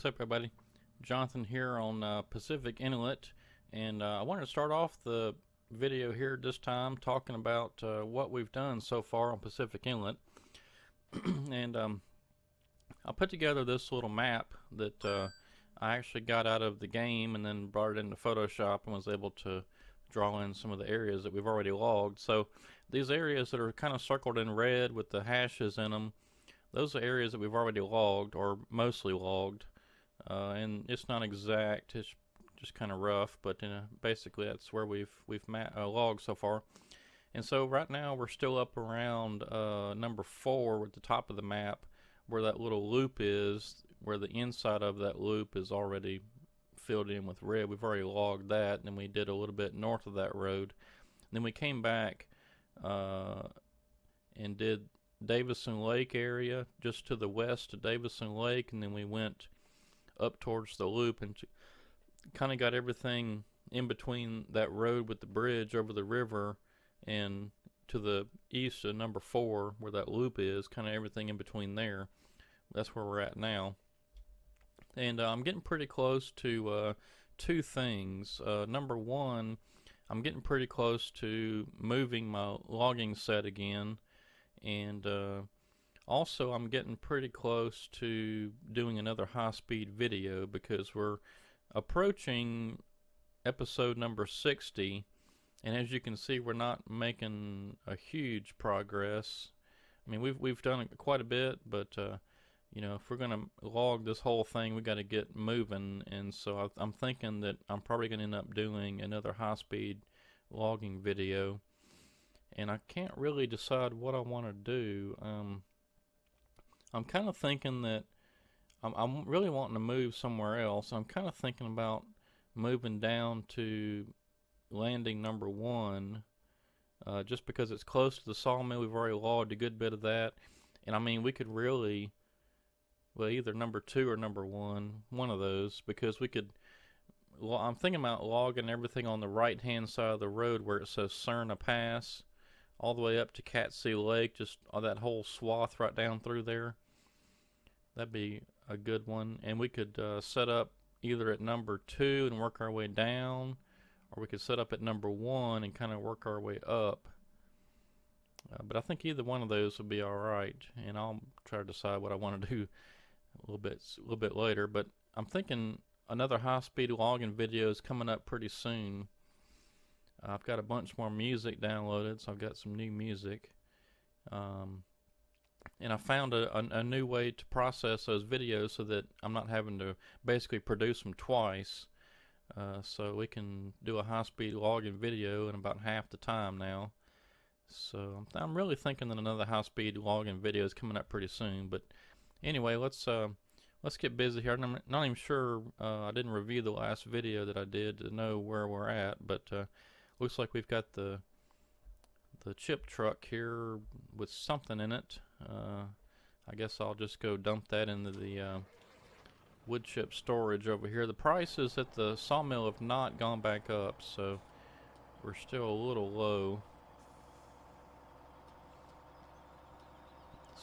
What's up, everybody? Jonathan here on Pacific Inlet, and I wanted to start off the video here this time talking about what we've done so far on Pacific Inlet. And I put together this little map that I actually got out of the game and then brought it into Photoshop and was able to draw in some of the areas that we've already logged. So these areas that are kind of circled in red with the hashes in them, those are areas that we've already logged, or mostly logged. And it's not exact, it's just kind of rough, but basically that's where we've logged so far. And so right now we're still up around number 4 at the top of the map, where that little loop is, where the inside of that loop is already filled in with red. We've already logged that, and then we did a little bit north of that road. And then we came back and did Davison Lake area, just to the west of Davison Lake, and then we went up towards the loop and kind of got everything in between that road with the bridge over the river and to the east of number 4 where that loop is, kind of everything in between there. That's where we're at now. And I'm getting pretty close to two things. Number one, I'm getting pretty close to moving my logging set again, and also I'm getting pretty close to doing another high-speed video because we're approaching episode number 60, and as you can see, we're not making a huge progress. I mean, we've done quite a bit, but if we're gonna log this whole thing, we got to get moving. And so I'm thinking that I'm probably gonna end up doing another high-speed logging video, and I can't really decide what I want to do. I'm kind of thinking that I'm really wanting to move somewhere else. I'm kind of thinking about moving down to landing number 1, just because it's close to the sawmill. We've already logged a good bit of that, and I mean, we could really, well, either number 2 or number 1, one of those, because we could. I'm thinking about logging everything on the right-hand side of the road where it says Cerna Pass, all the way up to Catsea Lake, just that whole swath right down through there. That'd be a good one. And we could set up either at number 2 and work our way down, or we could set up at number 1 and kind of work our way up. But I think either one of those would be alright, and I'll try to decide what I want to do a little bit later. But I'm thinking another high-speed logging video is coming up pretty soon. I've got a bunch more music downloaded, so I've got some new music. And I found a new way to process those videos so that I'm not having to basically produce them twice. So we can do a high-speed logging video in about half the time now. So I'm really thinking that another high-speed logging video is coming up pretty soon. But anyway, let's get busy here. I'm not even sure. I didn't review the last video that I did to know where we're at, but looks like we've got the chip truck here with something in it. I guess I'll just go dump that into the wood chip storage over here. The prices at the sawmill have not gone back up, so we're still a little low.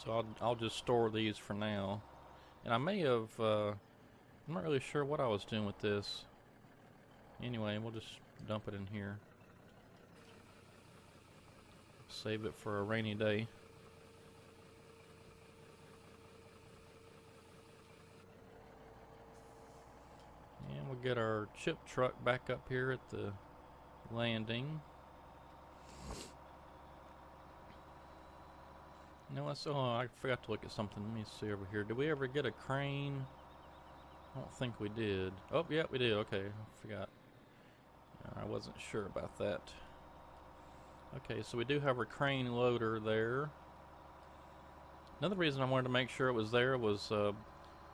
So I'll just store these for now. And I may have, I'm not really sure what I was doing with this. Anyway, we'll just dump it in here. Save it for a rainy day. And we'll get our chip truck back up here at the landing. No, I forgot to look at something. Let me see over here. Did we ever get a crane? I don't think we did. Oh, yeah, we did. Okay, I forgot. I wasn't sure about that. Okay, so we do have our crane loader there. Another reason I wanted to make sure it was there was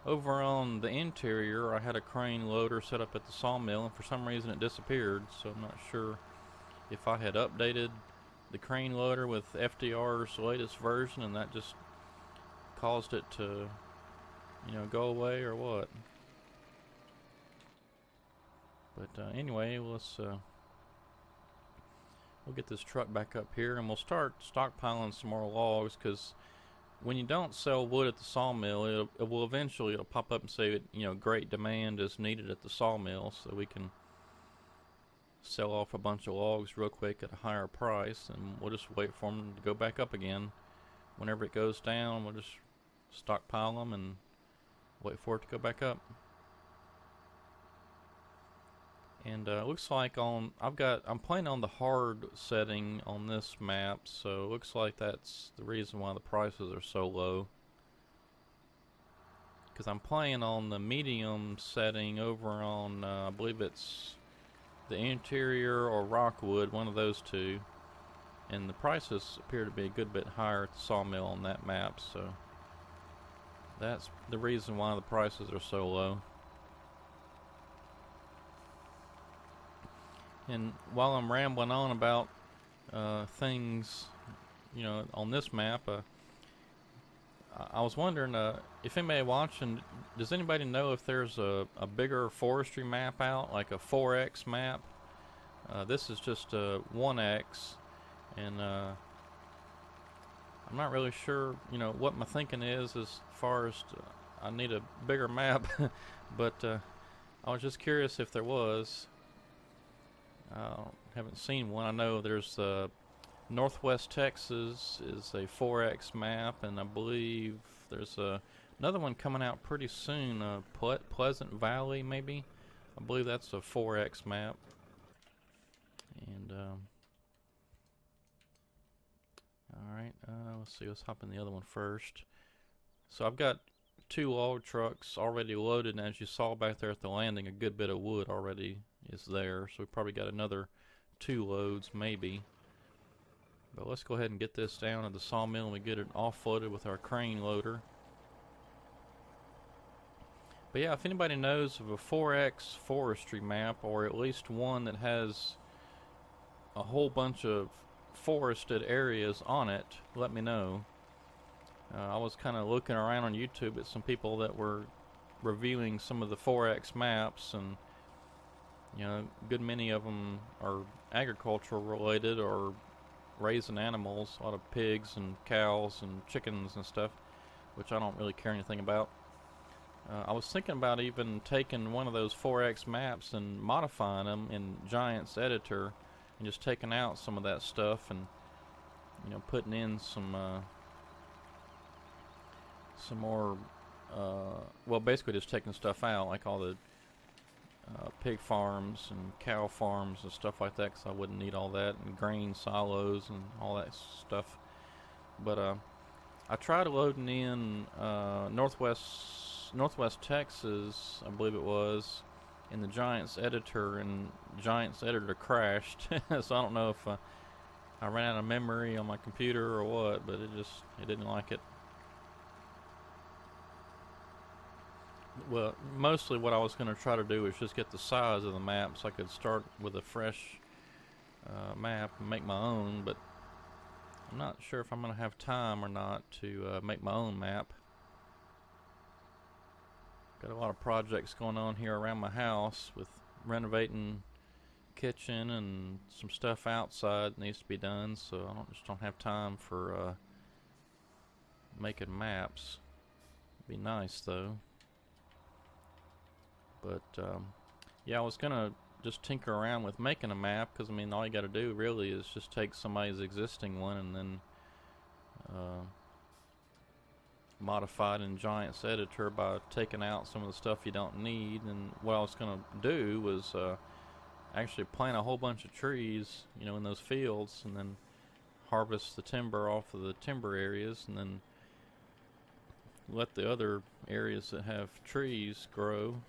over on the interior, I had a crane loader set up at the sawmill, and for some reason it disappeared, so I'm not sure if I had updated the crane loader with FDR's latest version and that just caused it to, go away or what. But anyway, we'll get this truck back up here and we'll start stockpiling some more logs, because when you don't sell wood at the sawmill, it will eventually it'll pop up and say, great demand is needed at the sawmill, so we can sell off a bunch of logs real quick at a higher price, and we'll just wait for them to go back up again. Whenever it goes down, we'll just stockpile them and wait for it to go back up. And it looks like I'm playing on the hard setting on this map, so it looks like that's the reason why the prices are so low. Because I'm playing on the medium setting over on, I believe it's the interior or rockwood, one of those two. And the prices appear to be a good bit higher at the sawmill on that map, so that's the reason why the prices are so low. And while I'm rambling on about things, on this map, I was wondering if anybody watching, does anybody know if there's a bigger forestry map out, like a 4X map? This is just a 1X, and I'm not really sure, what my thinking is as far as I need a bigger map, but I was just curious if there was. Haven't seen one. I know there's Northwest Texas is a 4X map, and I believe there's another one coming out pretty soon, Pleasant Valley maybe. I believe that's a 4X map. And alright, let's see, let's hop in the other one first. So I've got 2 log trucks already loaded, and as you saw back there at the landing, a good bit of wood already is there, so we probably got another 2 loads maybe. But let's go ahead and get this down at the sawmill and we get it offloaded with our crane loader. But yeah, if anybody knows of a 4X forestry map, or at least one that has a whole bunch of forested areas on it, let me know. I was kind of looking around on YouTube at some people that were reviewing some of the 4X maps, and a good many of them are agricultural related or raising animals, a lot of pigs and cows and chickens and stuff, which I don't really care anything about. I was thinking about even taking one of those 4X maps and modifying them in Giant's editor and just taking out some of that stuff and putting in some more well, basically just taking stuff out, like all the pig farms and cow farms and stuff like that, because I wouldn't need all that, and grain silos and all that stuff. But I tried loading in Northwest Texas, I believe it was, in the Giants editor, and Giants editor crashed. So I don't know if I ran out of memory on my computer or what, but it didn't like it. Well, mostly what I was going to try to do is just get the size of the map so I could start with a fresh map and make my own, but I'm not sure if I'm going to have time or not to make my own map. Got a lot of projects going on here around my house with renovating kitchen and some stuff outside that needs to be done, so I just don't have time for making maps. It'd be nice though. But yeah, I was gonna just tinker around with making a map, because I mean all you gotta do really is just take somebody's existing one and then modify it in Giant's editor by taking out some of the stuff you don't need. And what I was gonna do was actually plant a whole bunch of trees, in those fields, and then harvest the timber off of the timber areas, and then let the other areas that have trees grow.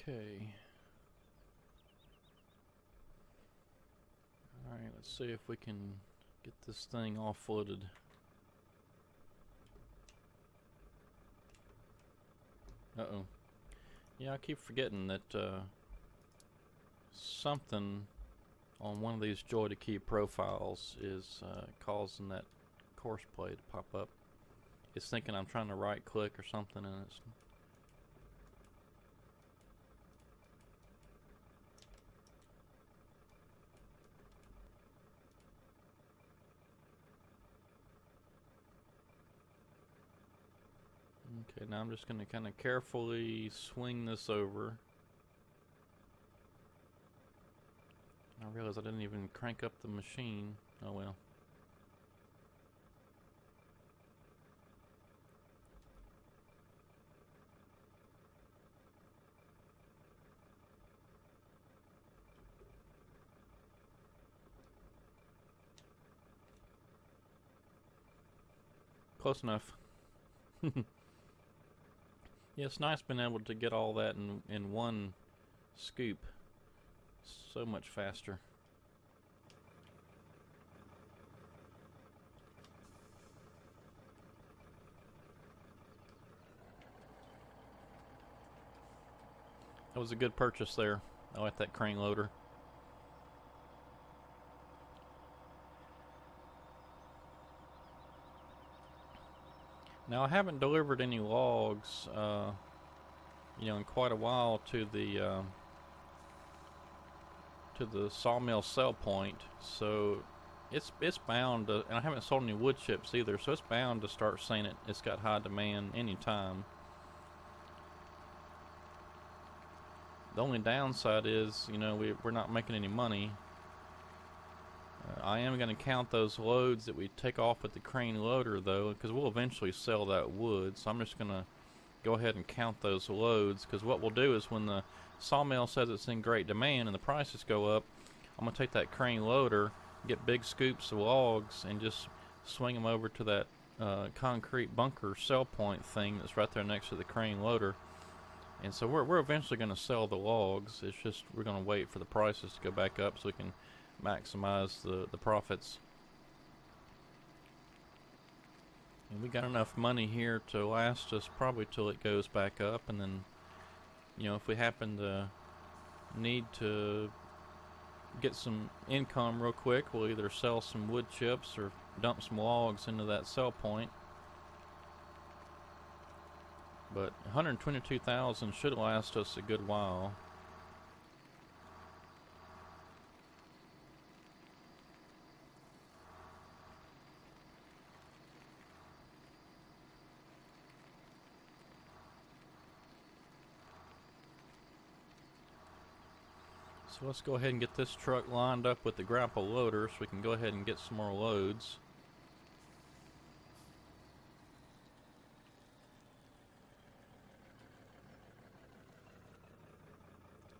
Okay. Alright, let's see if we can get this thing offloaded. Uh-oh. Yeah, I keep forgetting that something on one of these Joy to Keep profiles is causing that course play to pop up. It's thinking I'm trying to right click or something, and it's... Okay, now I'm just going to kind of carefully swing this over. I realized I didn't even crank up the machine. Oh well. Close enough. Yeah, it's nice being able to get all that in one scoop. So much faster. That was a good purchase there. I like that crane loader. Now I haven't delivered any logs, in quite a while to the sawmill sell point. So it's bound to, and I haven't sold any wood chips either. So it's bound to start saying it's got high demand anytime. The only downside is, we're not making any money. I am going to count those loads that we take off with the crane loader, though, because we'll eventually sell that wood. So I'm just going to go ahead and count those loads, because what we'll do is when the sawmill says it's in great demand and the prices go up, I'm going to take that crane loader, get big scoops of logs, and just swing them over to that concrete bunker sell point thing that's right there next to the crane loader. And so we're eventually going to sell the logs. It's just we're going to wait for the prices to go back up so we can maximize the profits. And we got enough money here to last us probably till it goes back up, and then if we happen to need to get some income real quick, we'll either sell some wood chips or dump some logs into that sell point. But 122,000 should last us a good while. So let's go ahead and get this truck lined up with the grapple loader so we can go ahead and get some more loads.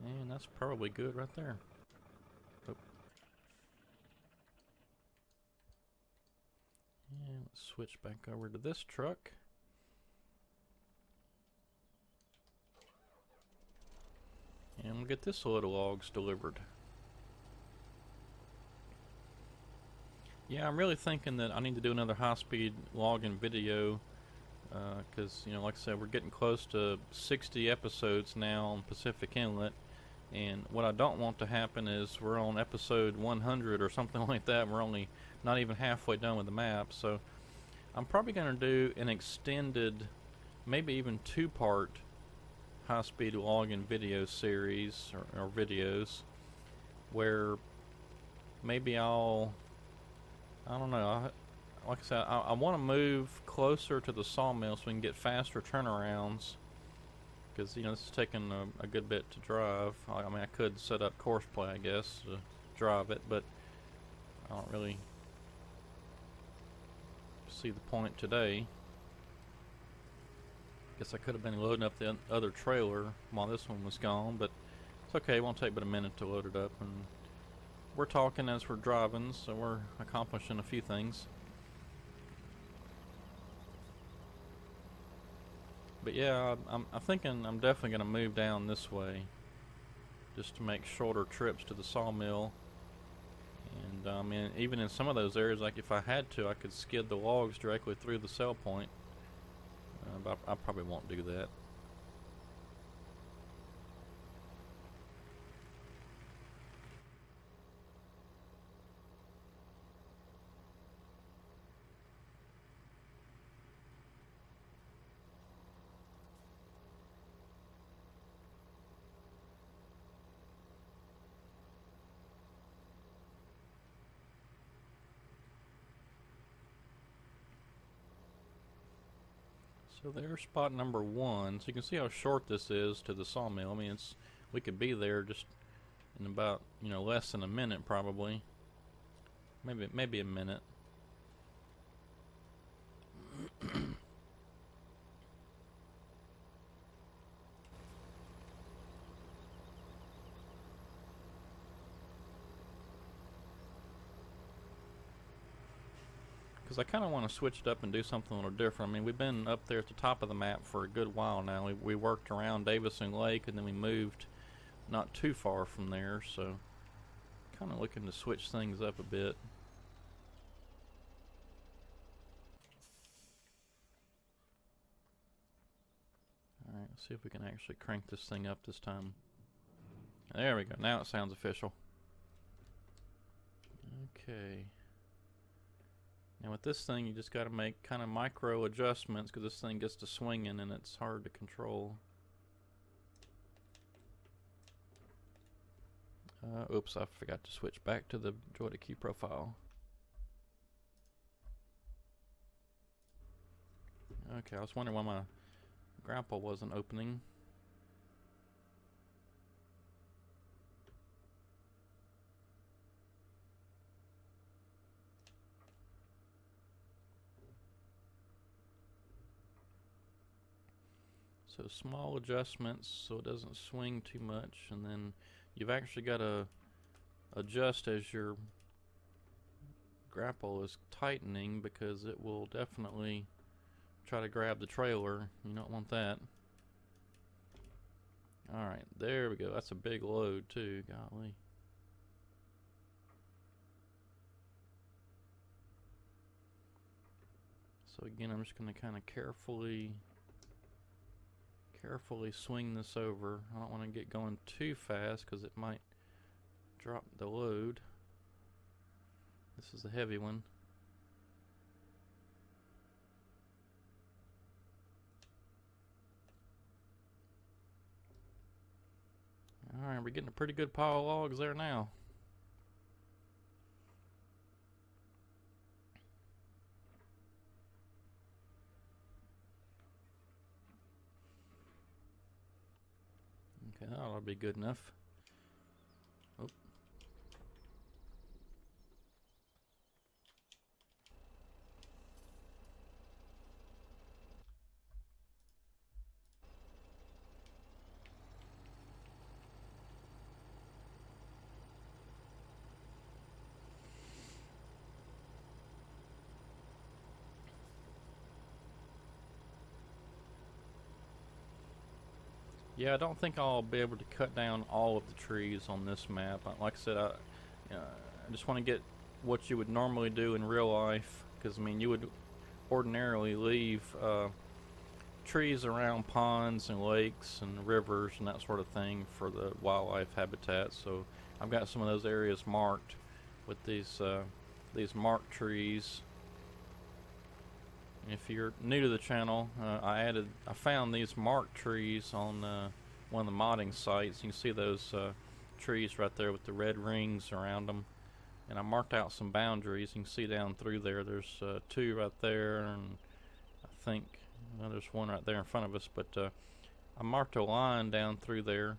And that's probably good right there. Oh. And let's switch back over to this truck. And we'll get this load of logs delivered. Yeah, I'm really thinking that I need to do another high-speed logging video, because, like I said, we're getting close to 60 episodes now on Pacific Inlet, and what I don't want to happen is we're on episode 100 or something like that, and we're only not even halfway done with the map. So I'm probably going to do an extended, maybe even two-part high-speed logging video series or videos where maybe I don't know, like I said, I want to move closer to the sawmill so we can get faster turnarounds, because this is taking a good bit to drive. I mean, I could set up course play, I guess, to drive it, but I don't really see the point today. Guess I could have been loading up the other trailer while this one was gone, but it's okay. It won't take but a minute to load it up, and we're talking as we're driving, so we're accomplishing a few things. But yeah, I'm thinking I'm definitely going to move down this way just to make shorter trips to the sawmill. And I mean, even in some of those areas, like if I had to, I could skid the logs directly through the sell point. But I probably won't do that. So there's spot number 1. So you can see how short this is to the sawmill. I mean, we could be there just in about, less than a minute probably. Maybe a minute. Because I kind of want to switch it up and do something a little different. I mean, we've been up there at the top of the map for a good while now. We worked around Davison Lake, and then we moved not too far from there, so kind of looking to switch things up a bit. Alright, let's see if we can actually crank this thing up this time. There we go. Now it sounds official. Okay. And with this thing, you just got to make kind of micro adjustments because this thing gets to swinging and it's hard to control. Oops, I forgot to switch back to the joystick key profile. Okay, I was wondering why my grapple wasn't opening. So small adjustments so it doesn't swing too much, and then you've actually got to adjust as your grapple is tightening because it will definitely try to grab the trailer. You don't want that. Alright, there we go. That's a big load too, golly. So again, I'm just going to kind of carefully swing this over. I don't want to get going too fast because it might drop the load. This is the heavy one. Alright, we're getting a pretty good pile of logs there now. Okay, that ought to be good enough. Oh. Yeah, I don't think I'll be able to cut down all of the trees on this map. Like I said, I just want to get what you would normally do in real life, because I mean, you would ordinarily leave trees around ponds and lakes and rivers and that sort of thing for the wildlife habitat. So I've got some of those areas marked with these marked trees. If you're new to the channel, I found these marked trees on one of the modding sites. You can see those trees right there with the red rings around them, and I marked out some boundaries. You can see down through there. There's 2 right there, and I think there's 1 right there in front of us. But I marked a line down through there,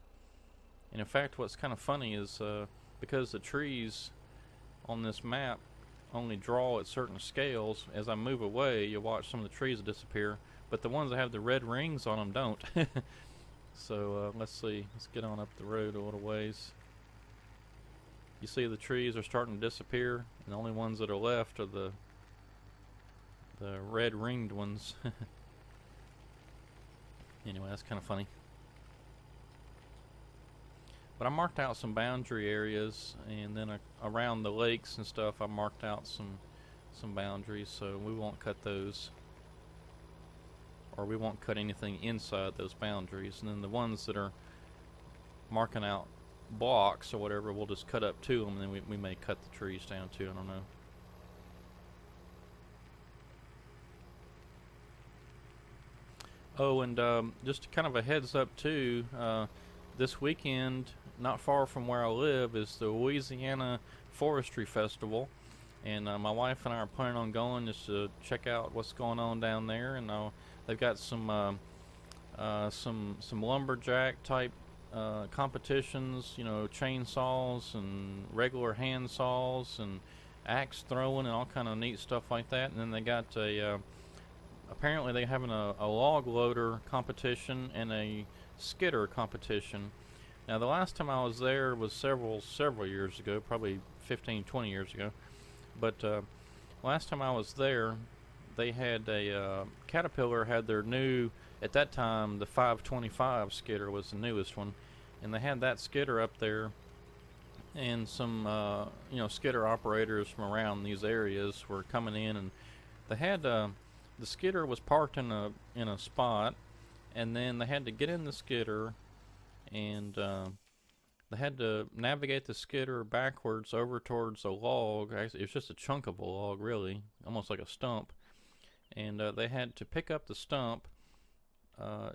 and in fact, what's kind of funny is because the trees on this map only draw at certain scales, as I move away you'll watch some of the trees disappear, but the ones that have the red rings on them don't. So let's see, let's get on up the road a little ways. You see the trees are starting to disappear, and the only ones that are left are the red ringed ones. Anyway, that's kind of funny. But I marked out some boundary areas, and then around the lakes and stuff I marked out some boundaries, so we won't cut those, or we won't cut anything inside those boundaries. And then the ones that are marking out blocks or whatever, we'll just cut up to them, and then we may cut the trees down too, I don't know. Oh, and just kind of a heads up too, this weekend, not far from where I live, is the Louisiana Forestry Festival, and my wife and I are planning on going just to check out what's going on down there, and I'll They've got some lumberjack type competitions, you know, chainsaws and regular hand saws and axe throwing and all kind of neat stuff like that. And then they got apparently they're having a log loader competition and a skidder competition. Now the last time I was there was several years ago, probably 15, 20 years ago. But last time I was there, they had Caterpillar had their new, at that time the 525 skidder was the newest one, and they had that skidder up there, and some you know, skidder operators from around these areas were coming in, and they had the skidder was parked in a spot, and then they had to get in the skidder, and they had to navigate the skidder backwards over towards a log. Actually, it was just a chunk of a log, really, almost like a stump. And they had to pick up the stump,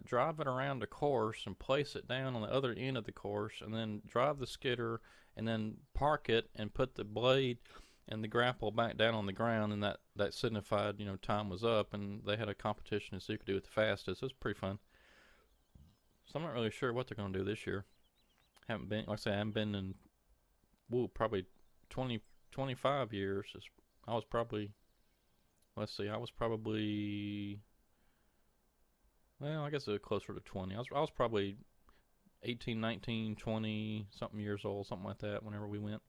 drive it around a course, and place it down on the other end of the course, and then drive the skidder, and then park it, and put the blade and the grapple back down on the ground, and that signified, you know, time was up, and they had a competition to see who could do it the fastest. It was pretty fun. So I'm not really sure what they're going to do this year. Haven't been, like I say, I haven't been in, probably 20, 25 years. I was probably, let's see, I was probably, well, I guess it was closer to 20. I was probably 18, 19, 20 something years old, something like that, whenever we went.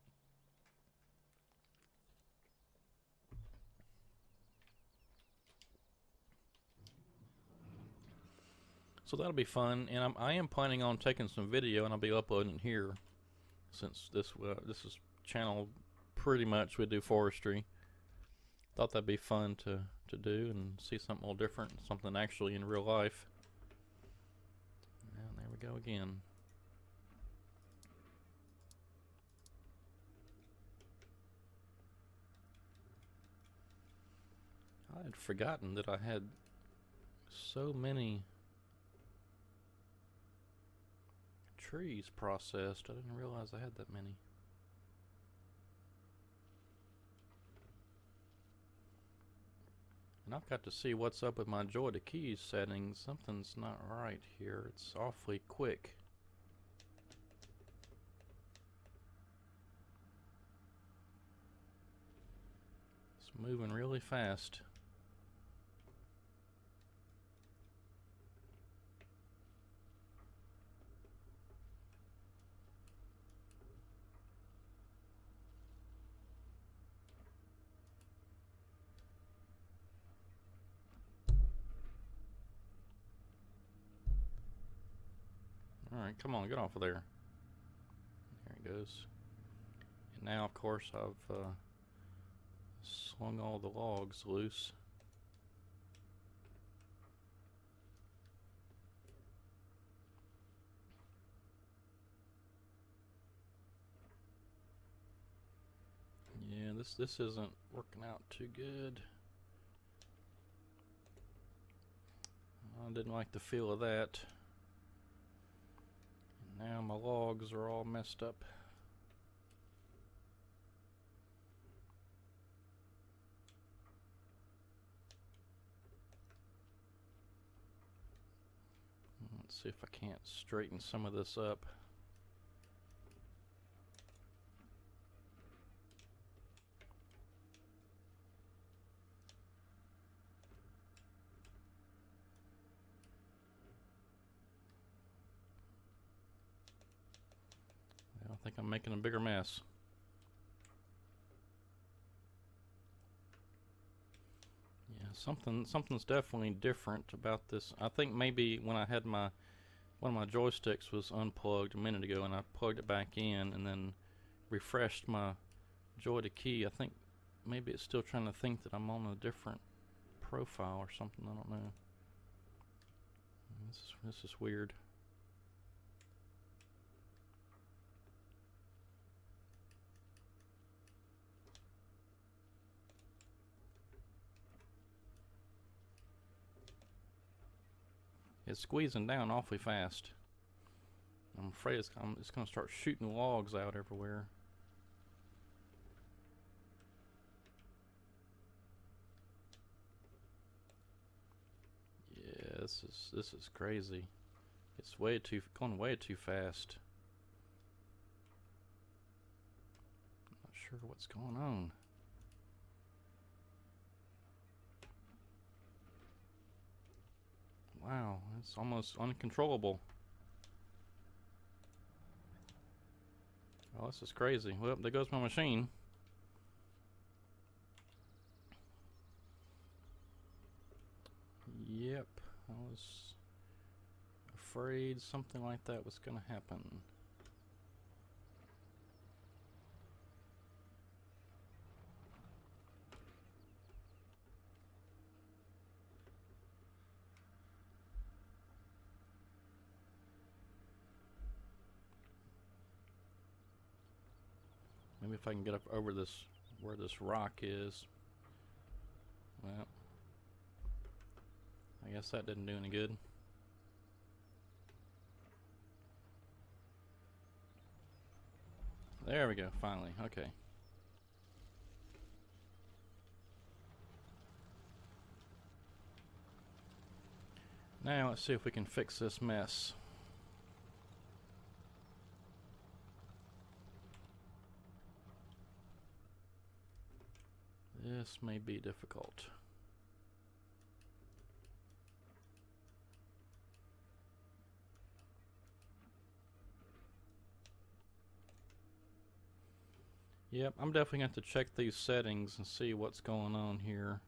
So that'll be fun, and I am planning on taking some video, and I'll be uploading it here, since this is channel pretty much we do forestry. Thought that'd be fun to do and see something a little different, something actually in real life. And there we go again. I had forgotten that I had so many trees processed. I didn't realize I had that many. And I've got to see what's up with my joy to keys settings. Something's not right here. It's awfully quick. It's moving really fast. Alright, come on, get off of there. There it goes. And now, of course, I've slung all the logs loose. Yeah, this isn't working out too good. I didn't like the feel of that. And now my logs are all messed up. Let's see if I can't straighten some of this up. I think I'm making a bigger mess. Yeah, something's definitely different about this. I think maybe when I had one of my joysticks was unplugged a minute ago, and I plugged it back in and then refreshed my joy to key. I think maybe it's still trying to think that I'm on a different profile or something. I don't know. This is weird. It's squeezing down awfully fast. I'm afraid it's going to start shooting logs out everywhere. this is crazy. It's going way too fast. Not sure what's going on. Wow, it's almost uncontrollable. Oh, this is crazy. Well, there goes my machine. Yep, I was afraid something like that was gonna happen. Maybe if I can get up over this, where this rock is. Well, I guess that didn't do any good. There we go, finally. Okay. Now let's see if we can fix this mess. This may be difficult. Yep, I'm definitely going to have to check these settings and see what's going on here.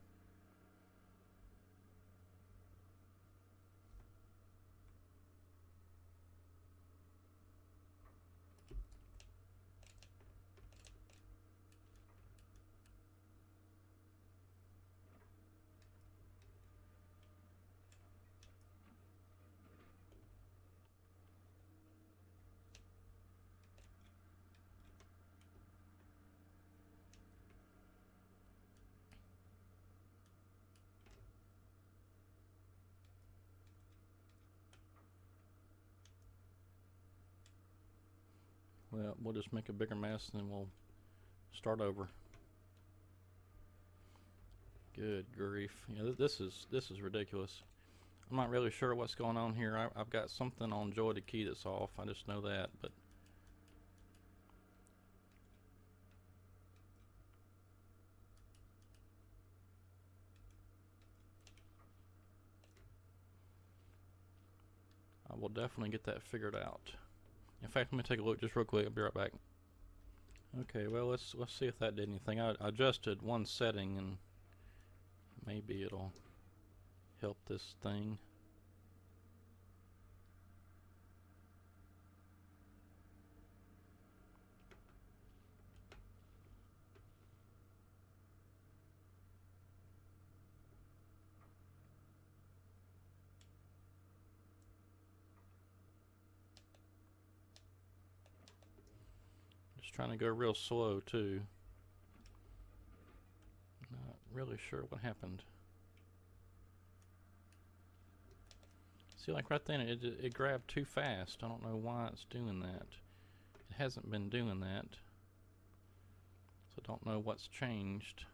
Well, we'll just make a bigger mess and then we'll start over. Good grief. Yeah, this is ridiculous. I'm not really sure what's going on here. I've got something on joy to key that's off. I just know that, but I will definitely get that figured out. In fact, let me take a look just real quick. I'll be right back. Okay, well let's see if that did anything. I adjusted one setting and maybe it'll help this thing. Just trying to go real slow too. Not really sure what happened. See, like right then, it grabbed too fast. I don't know why it's doing that. It hasn't been doing that. So I don't know what's changed.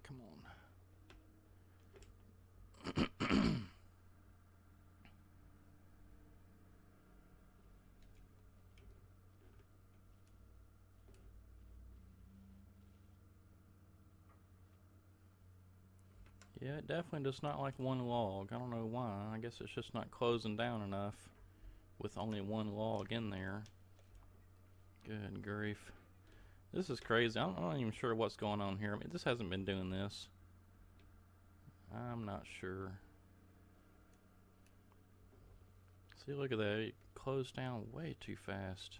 Come on. Yeah, it definitely does not like one log. I don't know why. I guess it's just not closing down enough with only one log in there. Good grief. This is crazy. I'm not even sure what's going on here. I mean, this hasn't been doing this. I'm not sure. See, look at that. It closed down way too fast.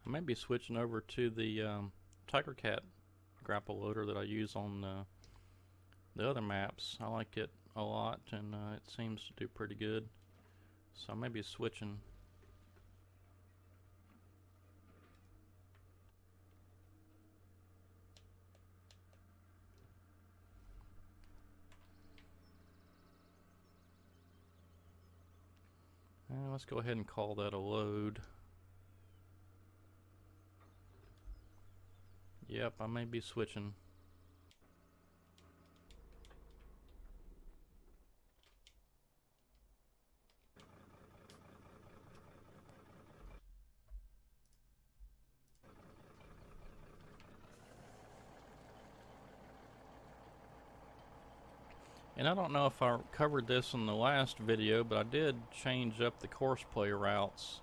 I may be switching over to the Tiger Cat grapple loader that I use on the other maps. I like it a lot, and it seems to do pretty good. So I may be switching. Let's go ahead and call that a load. Yep, I may be switching. And I don't know if I covered this in the last video, but I did change up the course play routes.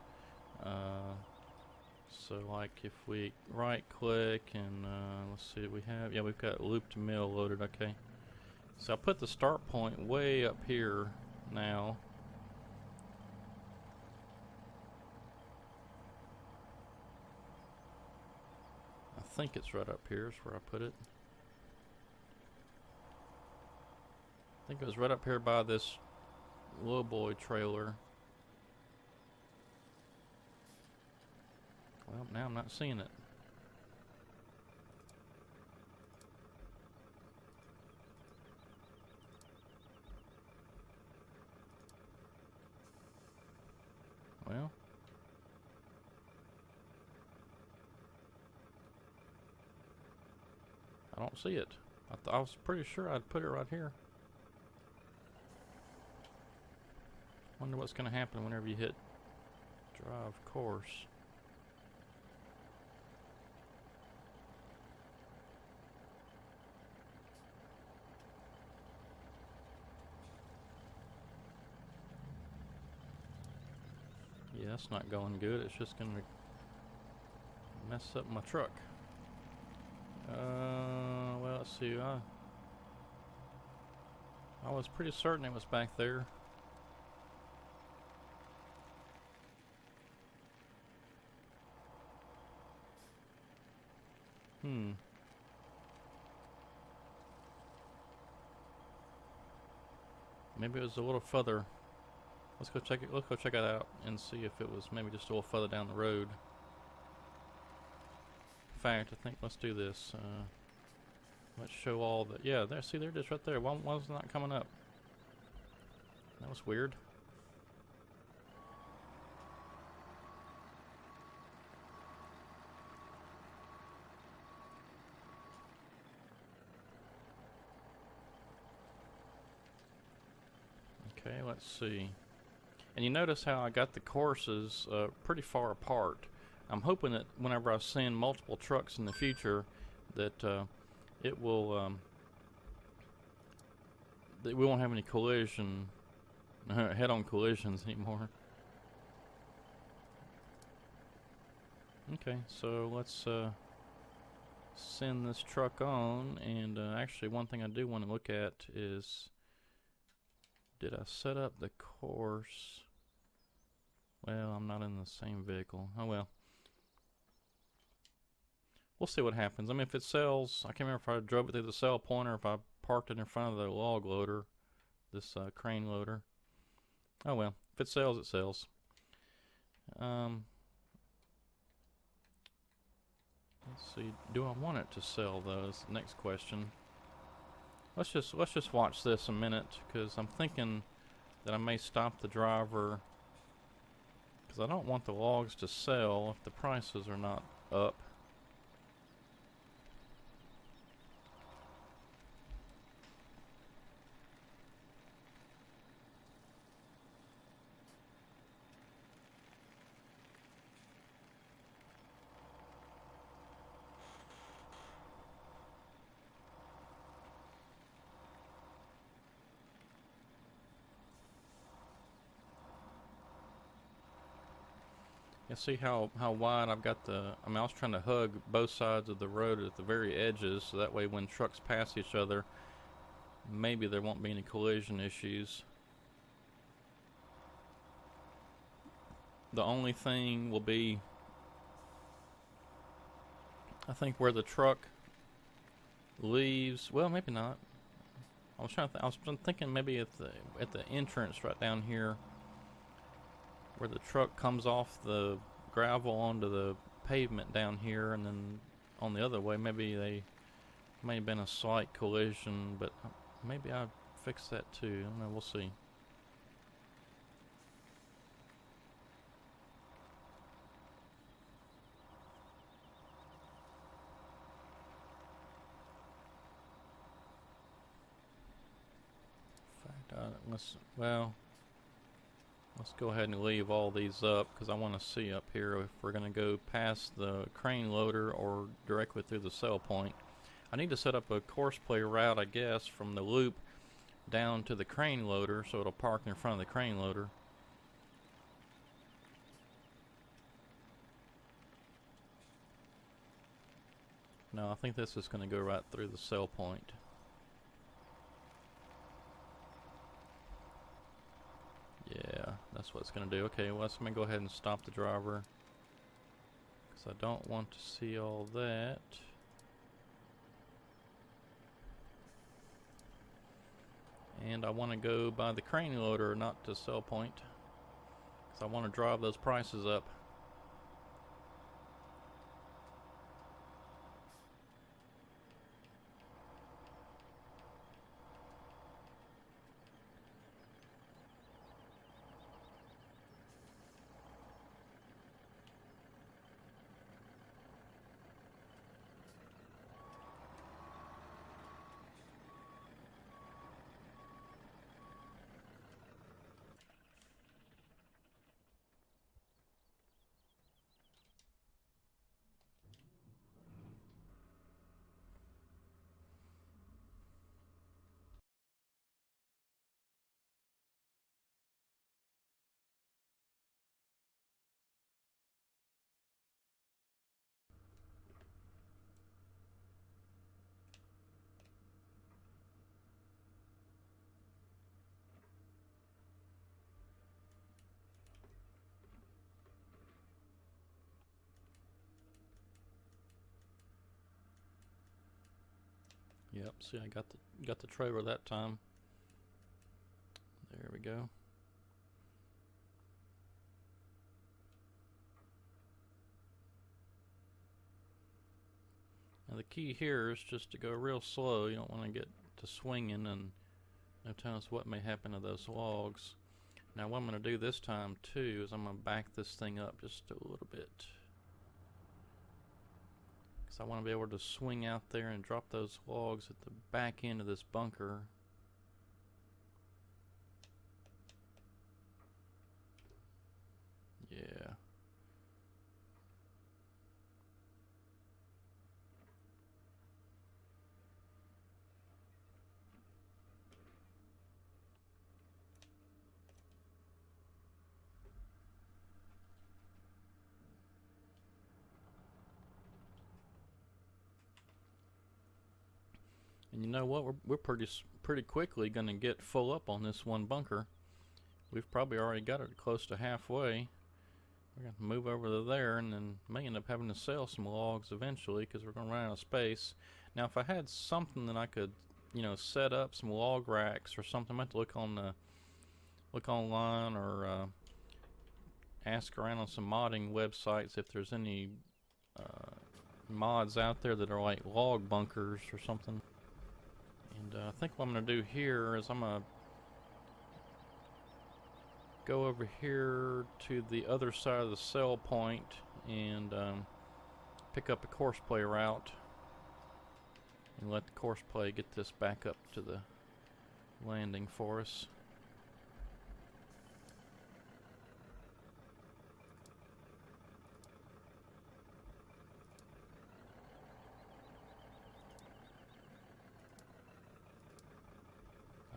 So like if we right click and let's see what we have. Yeah, we've got loop to mill loaded. Okay. So I put the start point way up here now. I think it's right up here is where I put it. I think it was right up here by this little boy trailer. Well, now I'm not seeing it. Well, I don't see it. I was pretty sure I'd put it right here. Wonder what's going to happen whenever you hit drive course. Yeah, that's not going good. It's just going to mess up my truck. Well, let's see. I was pretty certain it was back there. Maybe it was a little further. Let's go check it. Let's go check it out and see if it was maybe just a little further down the road. In fact, I think let's do this. Let's show all the. Yeah, there. See, there it is right there. One's not coming up. That was weird. Okay, let's see. And you notice how I got the courses pretty far apart. I'm hoping that whenever I send multiple trucks in the future, that it will that we won't have any collision, head-on collisions anymore. Okay, so let's send this truck on. And actually, one thing I do want to look at is, did I set up the course? Well, I'm not in the same vehicle. Oh well. We'll see what happens. I mean, if it sells, I can't remember if I drove it through the sell point or if I parked it in front of the log loader, this crane loader. Oh well, if it sells, it sells. Let's see. Do I want it to sell though? Is the next question. Let's just watch this a minute, because I'm thinking that I may stop the driver, because I don't want the logs to sell if the prices are not up. You see how wide I've got the, I mean, I was trying to hug both sides of the road at the very edges, so that way when trucks pass each other, maybe there won't be any collision issues. The only thing will be I think where the truck leaves, well, maybe not. I was thinking maybe at the entrance right down here, where the truck comes off the gravel onto the pavement down here, and then on the other way, maybe they may have been a slight collision, but maybe I fixed that too. I don't know. We'll see. In fact, let's go ahead and leave all these up because I want to see up here if we're going to go past the crane loader or directly through the sell point. I need to set up a courseplay route, I guess, from the loop down to the crane loader so it'll park in front of the crane loader. No, I think this is going to go right through the sell point. Yeah, that's what it's going to do. Okay, well, let me go ahead and stop the driver because I don't want to see all that. And I want to go by the crane loader, not to sell point, because I want to drive those prices up. Yep, see, I got the trailer that time. There we go. Now the key here is just to go real slow. You don't want to get to swinging, and no telling us what may happen to those logs. Now what I'm going to do this time too is I'm going to back this thing up just a little bit, because I want to be able to swing out there and drop those logs at the back end of this bunker. Yeah. And you know what? We're pretty quickly going to get full up on this one bunker. We've probably already got it close to halfway. We're going to move over to there, and then may end up having to sell some logs eventually because we're going to run out of space. Now, if I had something that I could, set up some log racks or something, I might have to look online or ask around on some modding websites if there's any mods out there that are like log bunkers or something. And I think what I'm going to do here is I'm going to go over here to the other side of the sell point and pick up a courseplay route and let the courseplay get this back up to the landing for us.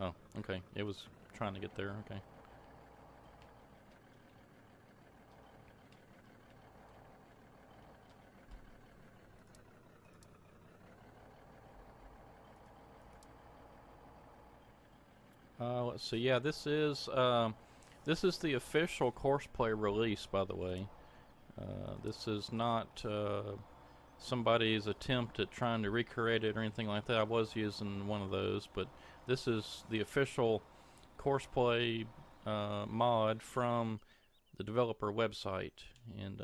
Oh, okay. It was trying to get there. Okay. Let's see. Yeah, this is the official courseplay release, by the way. This is not somebody's attempt at trying to recreate it or anything like that. I was using one of those, but this is the official Courseplay mod from the developer website, and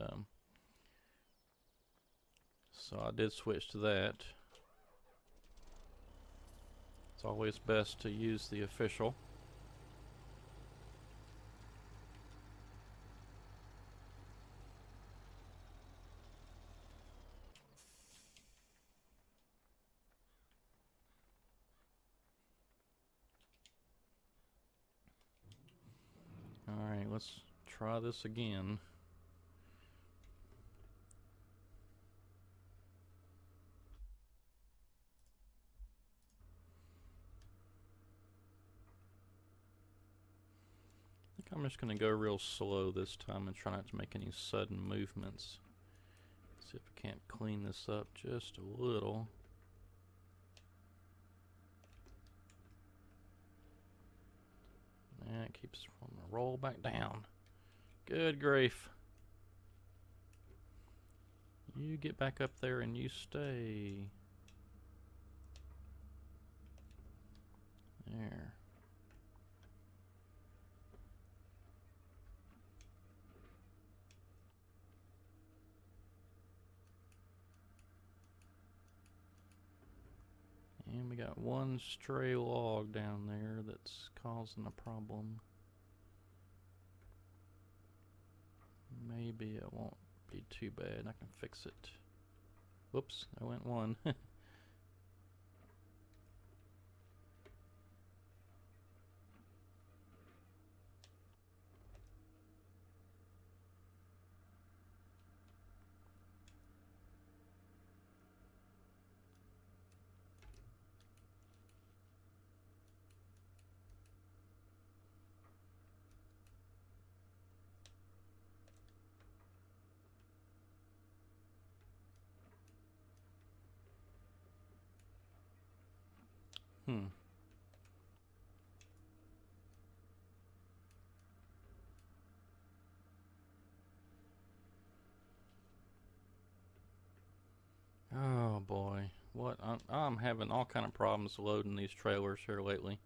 so I did switch to that. It's always best to use the official. Alright, let's try this again. I think I'm just going to go real slow this time and try not to make any sudden movements. See if I can't clean this up just a little. And it keeps wanting to roll back down. Good grief. You get back up there and you stay. There. And we got one stray log down there that's causing a problem. Maybe it won't be too bad. I can fix it. Whoops, I went one. Hmm. Oh boy, what I'm having all kind of problems loading these trailers here lately.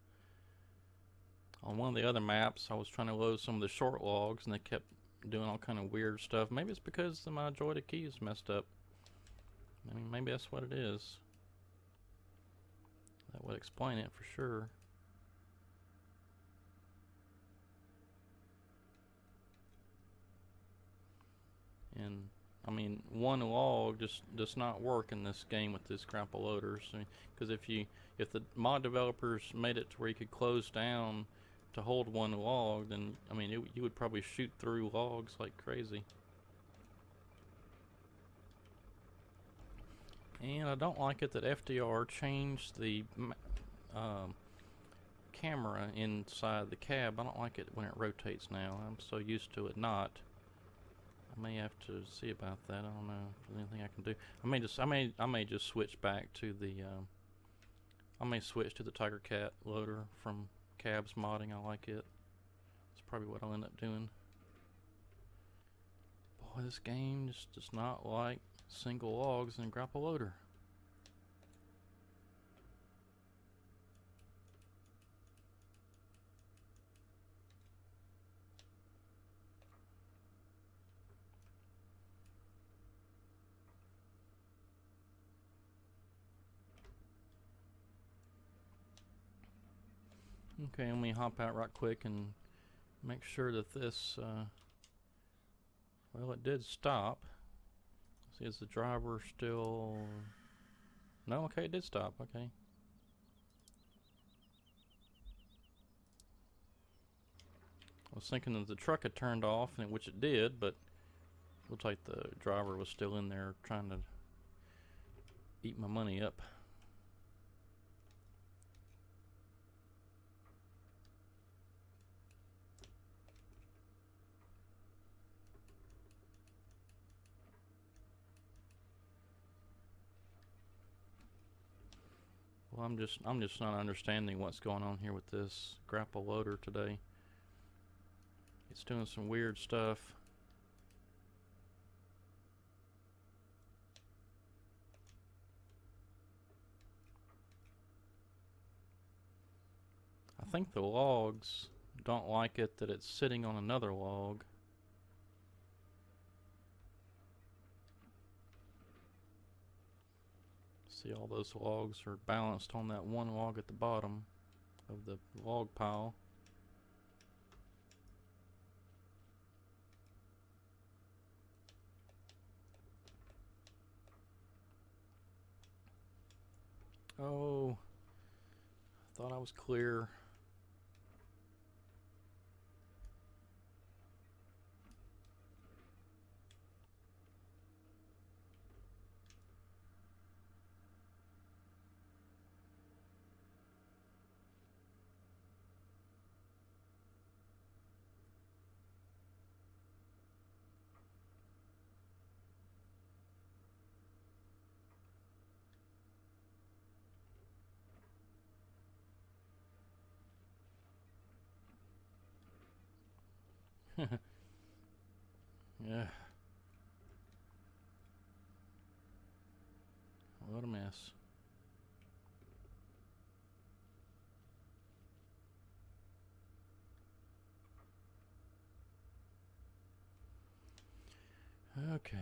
On one of the other maps, I was trying to load some of the short logs, and they kept doing all kind of weird stuff. Maybe it's because my joystick key is messed up. I mean, maybe that's what it is. That would explain it for sure. And I mean, one log just does not work in this game with this grapple loaders. Because if the mod developers made it to where you could close down to hold one log, then I mean, you would probably shoot through logs like crazy. And I don't like it that FDR changed the camera inside the cab. I don't like it when it rotates now. I'm so used to it not. I may have to see about that. I don't know if there's anything I can do. I may just switch back to the I may switch to the Tiger Cat loader from Cabs Modding. I like it. It's probably what I'll end up doing. Boy, this game just does not like single logs in grapple loader. Okay, let me hop out right quick and make sure that this, well, it did stop. See, is the driver still... No, okay, it did stop, okay. I was thinking that the truck had turned off, and which it did, but it looked like the driver was still in there trying to eat my money up. Well, I'm just not understanding what's going on here with this grapple loader today. It's doing some weird stuff. think the logs don't like it that it's sitting on another log. See, all those logs are balanced on that one log at the bottom of the log pile. Oh, I thought I was clear. Yeah. What a mess. Okay.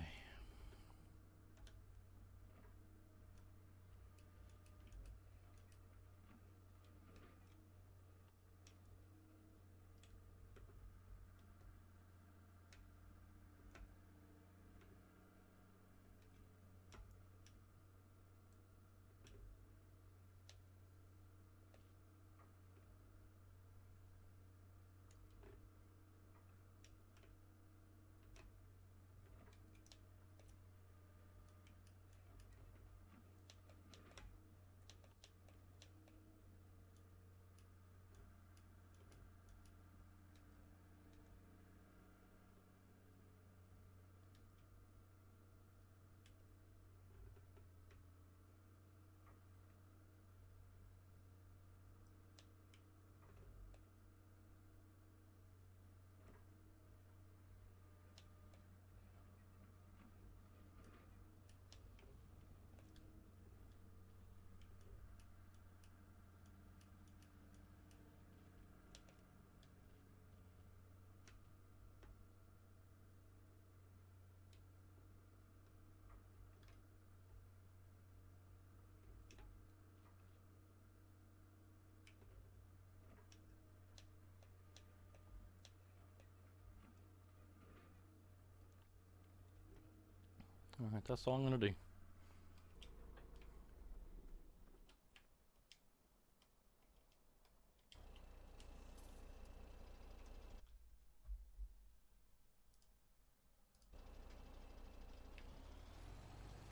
Alright, that's all I'm gonna do.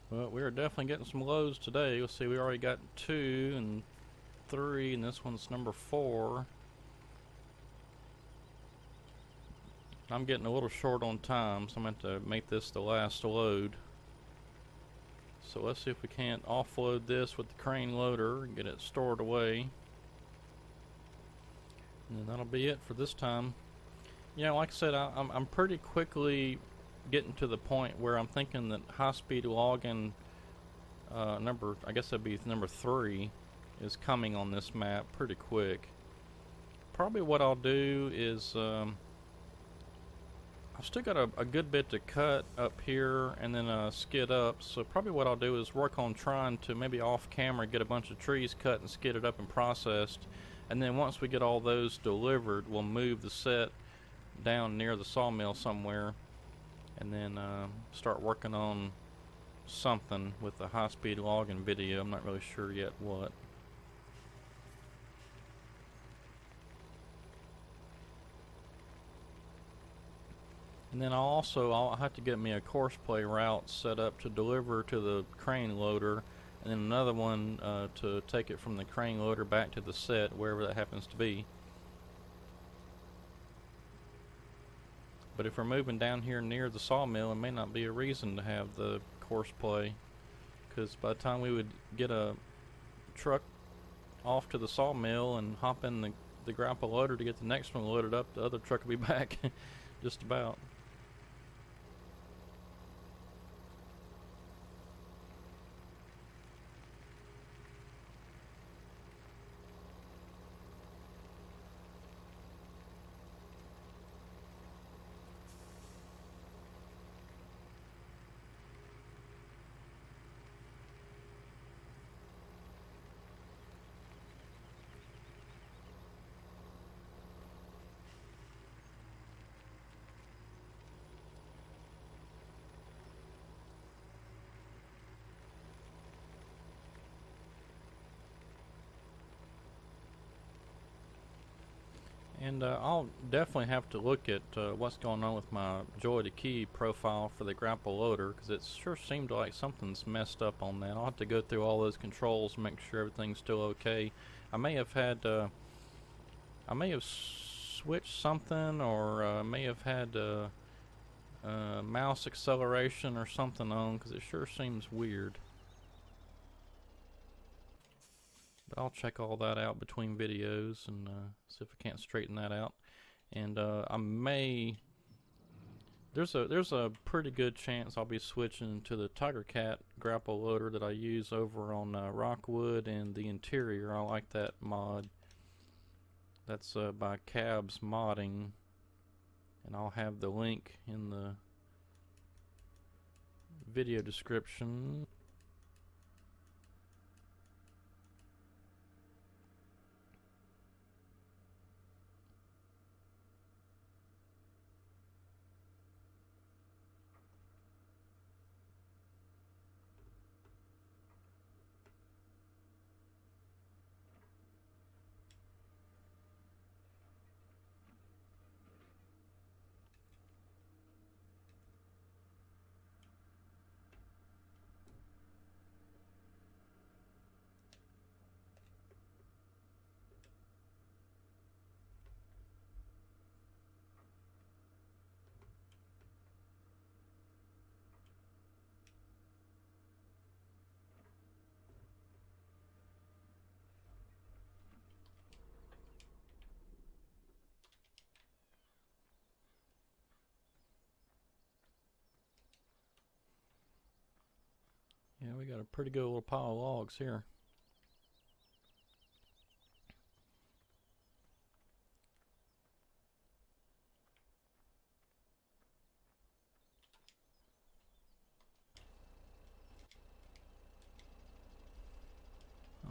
Well, we are definitely getting some lows today. You'll see we already got 2 and 3, and this one's number 4. I'm getting a little short on time, so I'm going to have to make this the last load. So let's see if we can't offload this with the crane loader and get it stored away. And then that'll be it for this time. You know, like I said, I'm pretty quickly getting to the point where I'm thinking that high-speed logging I guess that'd be number 3, is coming on this map pretty quick. Probably what I'll do is I've still got a good bit to cut up here and then skid up, so probably what I'll do is work on trying to maybe off camera get a bunch of trees cut and skidded up and processed, and then once we get all those delivered, we'll move the set down near the sawmill somewhere and then start working on something with the high-speed logging video. I'm not really sure yet what. And then I'll have to get me a course play route set up to deliver to the crane loader, and then another one to take it from the crane loader back to the set, wherever that happens to be. But if we're moving down here near the sawmill, it may not be a reason to have the course play, because by the time we would get a truck off to the sawmill and hop in the grapple loader to get the next one loaded up, the other truck will be back just about. And I'll definitely have to look at what's going on with my Joy to Key profile for the grapple loader, because it sure seemed like something's messed up on that. I'll have to go through all those controls and make sure everything's still okay. I may have had, I may have switched something, or may have had mouse acceleration or something on, because it sure seems weird. But I'll check all that out between videos and see if I can't straighten that out. And I may, there's a pretty good chance I'll be switching to the Tiger Cat grapple loader that I use over on Rockwood and the Interior. I like that mod. That's by Cabs Modding, and I'll have the link in the video description. Yeah, we got a pretty good little pile of logs here.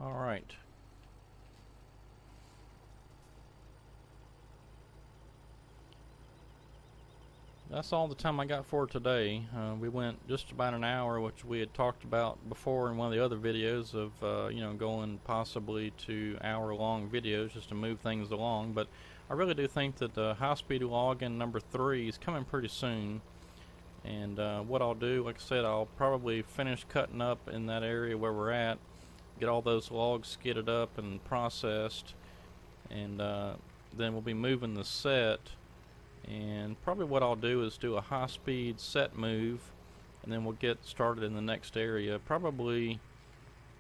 All right. That's all the time I got for today. We went just about an hour, which we had talked about before in one of the other videos of, you know, going possibly to hour-long videos just to move things along. But I really do think that high-speed logging number 3 is coming pretty soon. And what I'll do, like I said, I'll probably finish cutting up in that area where we're at, get all those logs skidded up and processed, and then we'll be moving the set. And probably what I'll do is do a high-speed set move, and then we'll get started in the next area. Probably,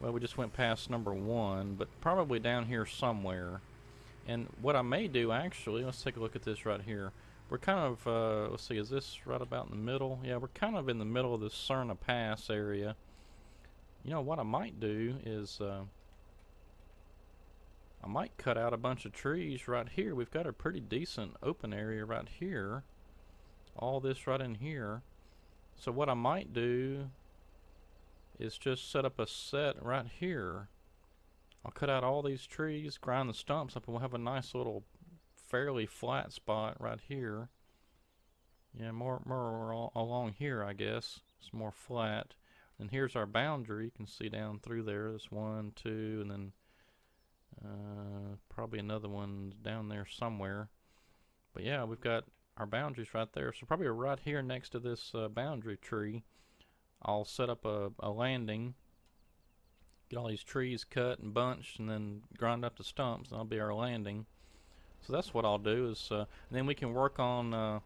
well, we just went past number 1, but probably down here somewhere. And what I may do, actually, let's take a look at this right here. We're kind of, let's see, is this right about in the middle? Yeah, we're kind of in the middle of the Cerna Pass area. You know, what I might do is, I might cut out a bunch of trees right here. We've got a pretty decent open area right here. All this right in here. So what I might do is just set up a set right here. I'll cut out all these trees, grind the stumps up, and we'll have a nice little fairly flat spot right here. Yeah, more along here, I guess. It's more flat. And here's our boundary. You can see down through there. There's 1, 2, and then probably another one down there somewhere. But yeah, we've got our boundaries right there. So probably right here next to this boundary tree, I'll set up a landing, get all these trees cut and bunched, and then grind up the stumps, and that'll be our landing. So that's what I'll do is, and then we can work on,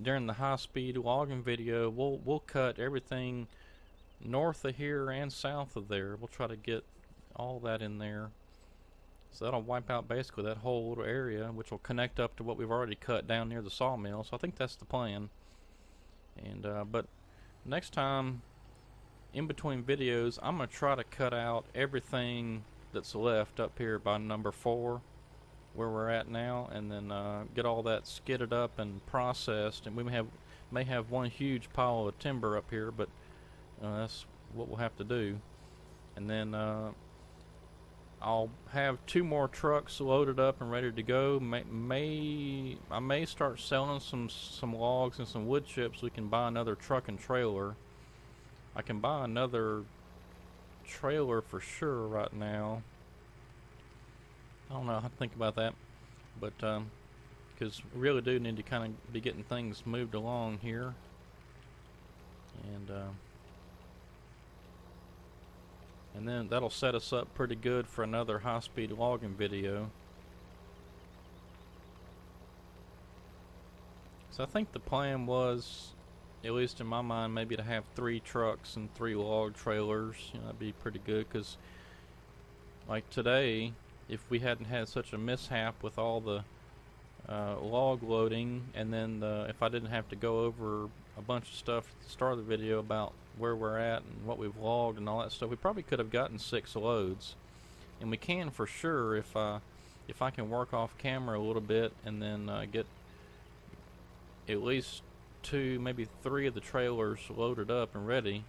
during the high-speed logging video, we'll cut everything north of here and south of there. We'll try to get all that in there. So that'll wipe out basically that whole little area, which will connect up to what we've already cut down near the sawmill. So I think that's the plan. And but next time, in between videos, I'm going to try to cut out everything that's left up here by number 4, where we're at now, and then get all that skidded up and processed. And we may have one huge pile of timber up here, but that's what we'll have to do. And then I'll have 2 more trucks loaded up and ready to go. I may start selling some logs and some wood chips. We can buy another truck and trailer. I can buy another trailer for sure right now. I don't know how to think about that, but because we really do need to kind of be getting things moved along here. And then that'll set us up pretty good for another high-speed logging video. So I think the plan was, at least in my mind, maybe to have 3 trucks and 3 log trailers. You know, that'd be pretty good, because like today, if we hadn't had such a mishap with all the log loading, and then if I didn't have to go over a bunch of stuff at the start of the video about where we're at and what we've logged and all that stuff, we probably could have gotten 6 loads. And we can for sure if I can work off camera a little bit and then get at least 2, maybe 3 of the trailers loaded up and ready.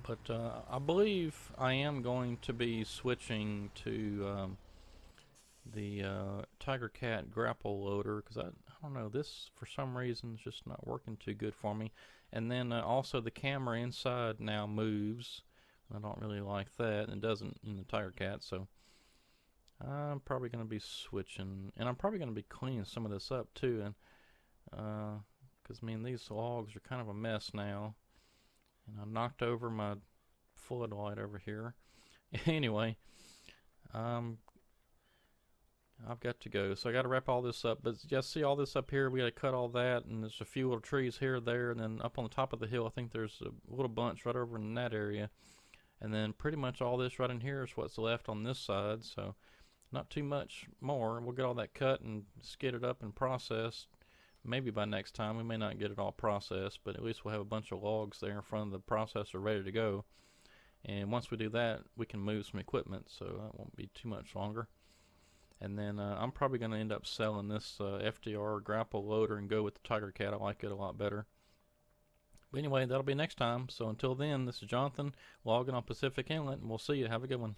But I believe I am going to be switching to the Tiger Cat grapple loader, because I don't know, this for some reason is just not working too good for me. And then also the camera inside now moves. I don't really like that, and it doesn't in the Tiger Cat, so I'm probably going to be switching, and I'm probably going to be cleaning some of this up too, and because I mean these logs are kind of a mess now, and I knocked over my floodlight over here. Anyway, I've got to go, so I got to wrap all this up. But just see all this up here, we got to cut all that, and there's a few little trees here, there, and then up on the top of the hill I think there's a little bunch right over in that area, and then pretty much all this right in here is what's left on this side. So not too much more. We'll get all that cut and skidded up and processed. Maybe by next time. We may not get it all processed, but at least we'll have a bunch of logs there in front of the processor ready to go. And once we do that, we can move some equipment, so that won't be too much longer. And then I'm probably going to end up selling this FDR grapple loader and go with the Tiger Cat. I like it a lot better. But anyway, that'll be next time. So until then, this is Jonathan logging on Pacific Inlet, and we'll see you. Have a good one.